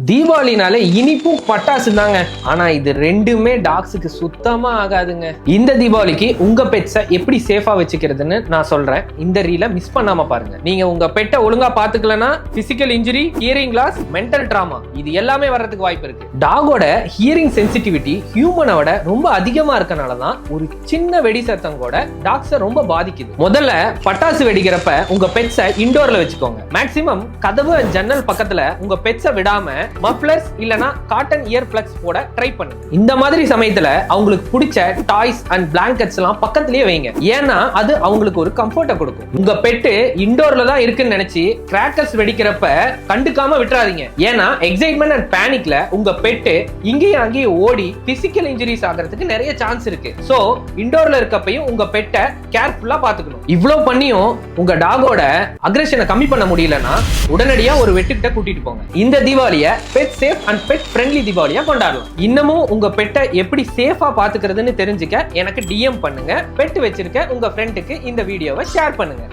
தீபாவளினாலே இனிப்பும் பட்டாசு தாங்க. ஆனா இது ரெண்டுமே டாக்ஸுக்கு சுத்தமா ஆகாதுங்க. இந்த தீபாவளிக்கு உங்க பெட்ஸை எப்படி சேஃபா வச்சுக்கிறதுன்னு நான் சொல்றேன். இந்த ரீலை மிஸ் பண்ணாம பாருங்க. நீங்க உங்க பெட்டை ஒழுங்கா பாத்துக்கலனா physical injury, hearing loss, mental trauma இது எல்லாமே வர்றதுக்கு வாய்ப்பு இருக்கு. டாகோட ஹியரிங் சென்சிட்டிவிட்டி ஹியூமனை விட ரொம்ப அதிகமா இருக்கனாலதான் ஒரு சின்ன வெடி சத்தம் கூட டாக்ஸை ரொம்ப பாதிக்குது. முதல்ல பட்டாசு வெடிக்கிறப்ப உங்க பெட்ஸை இண்டோர்ல வச்சுக்கோங்க. மேக்ஸிமம் கதவு ஜன்னல் பக்கத்துல உங்க பெட்ஸை விடாம மஃப்ளர்ஸ் இல்லனா காட்டன் இயர் பிளக்ஸ் போட ட்ரை பண்ணுங்க. இந்த மாதிரி சமயத்துல அவங்களுக்கு பிடிச்ச டாய்ஸ் அண்ட் பிளாங்கெட்ஸ் எல்லாம் பக்கத்துலயே வைங்க. ஏன்னா அது அவங்களுக்கு ஒரு கம்ஃபர்ட்டை கொடுக்கும். உங்க பெட்டு இண்டோர்ல தான் இருக்குன்னு நினைச்சு கிராக்கர்ஸ் வெடிக்கிறப்ப கண்டுக்காம விட்டுறாதீங்க. ஏன்னா எக்ஸைட்மெண்ட் அண்ட் பேனிக்ல உங்க பெட்டு இங்கேயும் அங்கேயும் ஓடி பிசிக்கல் இன்ஜுரிஸ் ஆகிறதுக்கு நிறைய சான்ஸ் இருக்கு. சோ இண்டோர்ல இருக்கப்பையும் உங்க பெட்டை கேர்ஃபுல்லா பாத்துக்கணும். இவ்வளவு பண்ணியும் உங்க டாகோட அக்ரெஷனை கம்மி பண்ண முடியலன்னா உடனடியா ஒரு வெட்டுக்கிட்ட கூட்டிட்டு போங்க. இந்த தீபாவளியை pet safe and pet friendly தீபாவளியா கொண்டாடலாம். இன்னமும் உங்க பெட்டை எப்படி சேஃபா பாத்துக்கிறதுன்னு தெரிஞ்சுக்க எனக்கு டிஎம் பண்ணுங்க. பெட் வச்சிருக்க உங்க ஃப்ரெண்டுக்கு இந்த வீடியோவை ஷேர் பண்ணுங்க.